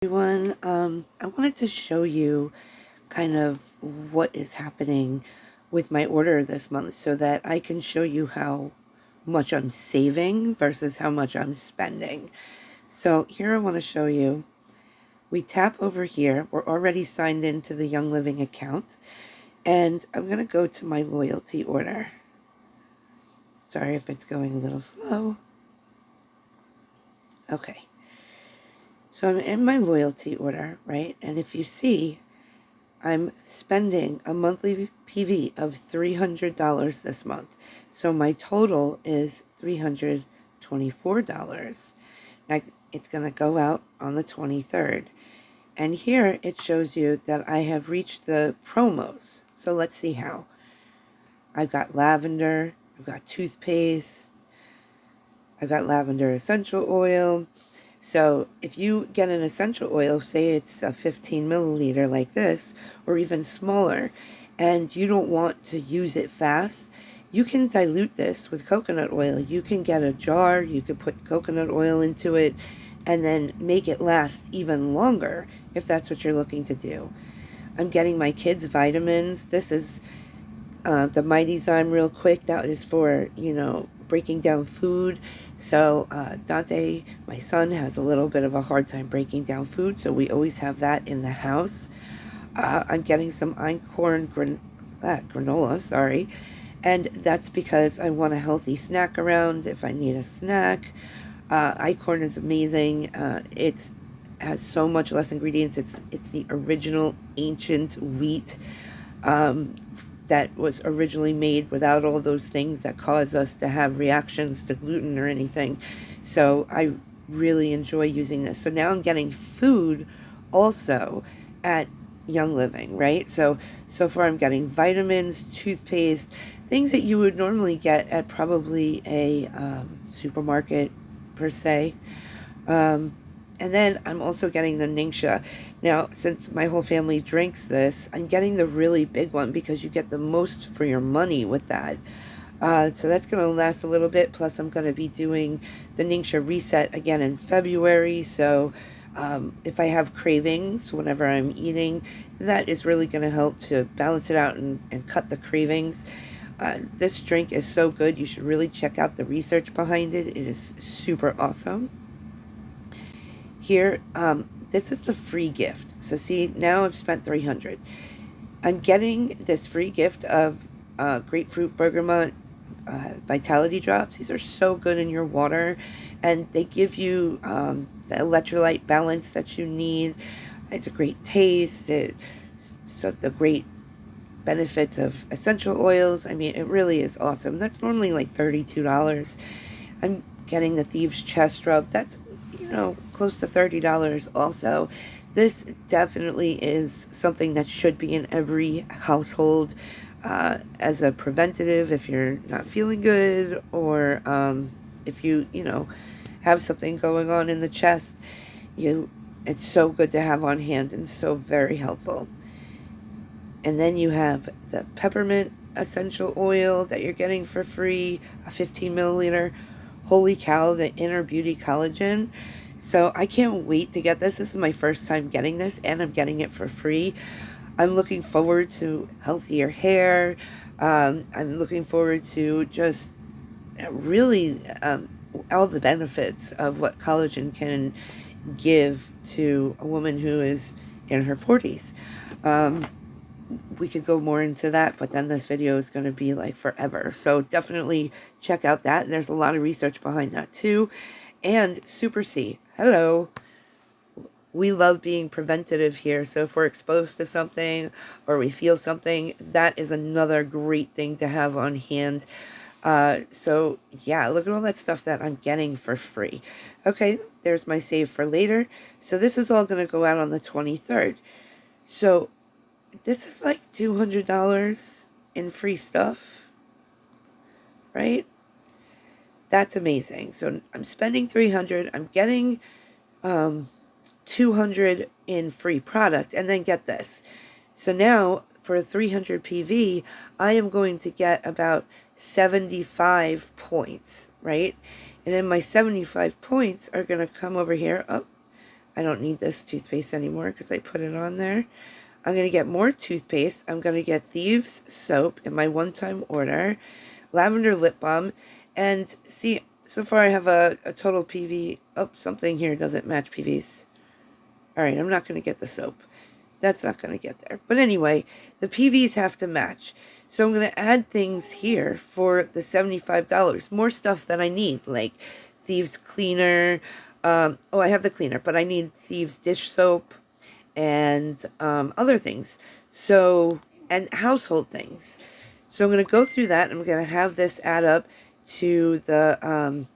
Everyone. I wanted to show you kind of what is happening with my order this month so that I can show you how much I'm saving versus how much I'm spending. So here I want to show you. We tap over here. We're already signed into the Young Living account. And I'm going to go to my loyalty order. Sorry if it's going a little slow. Okay. So I'm in my loyalty order, right? And if you see, I'm spending a monthly PV of $300 this month. So my total is $324. Now it's going to go out on the 23rd. And here it shows you that I have reached the promos. So let's see how. I've got lavender, I've got toothpaste, I've got lavender essential oil. So if you get an essential oil, say it's a 15 milliliter like this, or even smaller, and you don't want to use it fast, you can dilute this with coconut oil. You can get a jar, you could put coconut oil into it, and then make it last even longer if that's what you're looking to do. I'm getting my kids vitamins. This is the Mighty Zyme real quick. That is for, breaking down food. So Dante, my son, has a little bit of a hard time breaking down food, so we always have that in the house. I'm getting some einkorn granola, sorry, and that's because I want a healthy snack around if I need a snack. Einkorn is amazing. It has so much less ingredients. It's the original ancient wheat um, that was originally made without all those things that cause us to have reactions to gluten or anything. So I really enjoy using this. So now I'm getting food also at Young Living, right? So far I'm getting vitamins, toothpaste, things that you would normally get at probably a supermarket per se. Um, and then I'm also getting the Ningxia. Now, since my whole family drinks this, I'm getting the really big one because you get the most for your money with that. So that's going to last a little bit. Plus, I'm going to be doing the Ningxia reset again in February. So if I have cravings whenever I'm eating, that is really going to help to balance it out and cut the cravings. This drink is so good. You should really check out the research behind it. It is super awesome. Here, this is the free gift. So see, now I've spent $300. I'm getting this free gift of grapefruit bergamot vitality drops. These are so good in your water, and they give you the electrolyte balance that you need. It's a great taste. So the great benefits of essential oils. I mean, it really is awesome. That's normally like $32. I'm getting the Thieves Chest Rub. That's, close to $30 also. This definitely is something that should be in every household as a preventative if you're not feeling good, or if you have something going on in the chest. It's so good to have on hand and so very helpful. And then you have the peppermint essential oil that you're getting for free, a 15 milliliter. Holy cow, the Inner Beauty Collagen. So I can't wait to get this. This is my first time getting this, and I'm getting it for free. I'm looking forward to healthier hair. I'm looking forward to just really all the benefits of what collagen can give to a woman who is in her 40s. We could go more into that, but then this video is going to be like forever. So definitely check out that. There's a lot of research behind that too. And Super C. Hello. We love being preventative here. So if we're exposed to something or we feel something, that is another great thing to have on hand. So yeah, look at all that stuff that I'm getting for free. Okay, there's my save for later. So this is all going to go out on the 23rd. So this is like $200 in free stuff, right? That's amazing. So I'm spending $300. I'm getting $200 in free product, and then get this. So now for 300 PV, I am going to get about 75 points, right? And then my 75 points are going to come over here. Oh, I don't need this toothpaste anymore because I put it on there. I'm going to get more toothpaste. I'm going to get Thieves soap in my one-time order, lavender lip balm, and see, so far I have a total PV. Oh, something here doesn't match PVs. All right, I'm not going to get the soap. That's not going to get there. But anyway, the PVs have to match. So I'm going to add things here for the $75. More stuff that I need, like Thieves cleaner. Oh, I have the cleaner, but I need Thieves dish soap and other things. So, and household things. So I'm going to go through that. I'm going to have this add up to the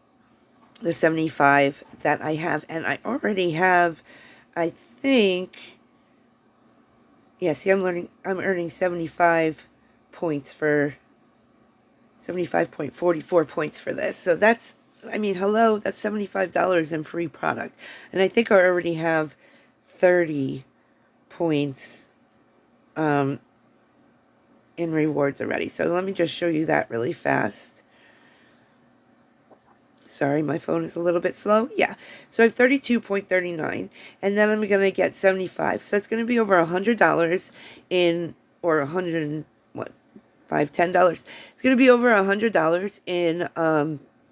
75 that I have. And I already have, I think, yeah, see, I'm earning 75 points for 75.44 points for this. So that's, I mean, hello, that's $75 in free product. And I think I already have 30 points in rewards already. So let me just show you that really fast. Sorry, my phone is a little bit slow. Yeah, so I have 32.39, and then I'm going to get 75. So it's going to be over $100 in, or 100, what, $10. It's going to be over $100 in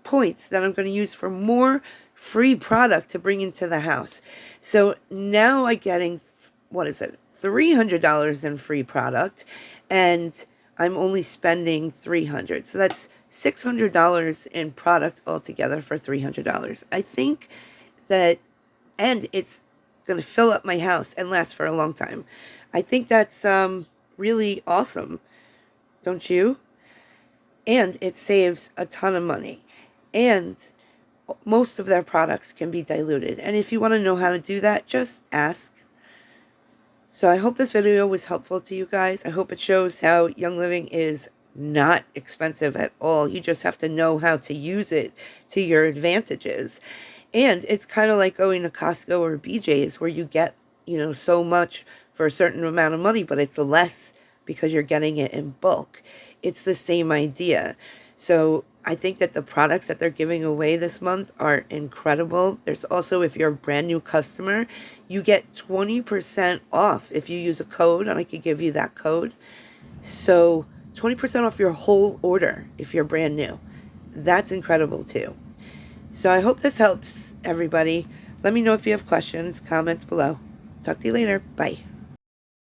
points that I'm going to use for more free product to bring into the house. So now I'm getting, what is it, $300 in free product, and I'm only spending $300. So that's $600 in product altogether for $300. I think that, and it's going to fill up my house and last for a long time. I think that's really awesome, don't you? And it saves a ton of money. And most of their products can be diluted. And if you want to know how to do that, just ask. So I hope this video was helpful to you guys. I hope it shows how Young Living is not expensive at all. You just have to know how to use it to your advantages. And it's kind of like going to Costco or BJ's where you get, so much for a certain amount of money, but it's less because you're getting it in bulk. It's the same idea. So I think that the products that they're giving away this month are incredible. There's also, if you're a brand new customer, you get 20% off if you use a code, and I could give you that code. So 20% off your whole order if you're brand new. That's incredible too. So I hope this helps everybody. Let me know if you have questions, comments below. Talk to you later. Bye.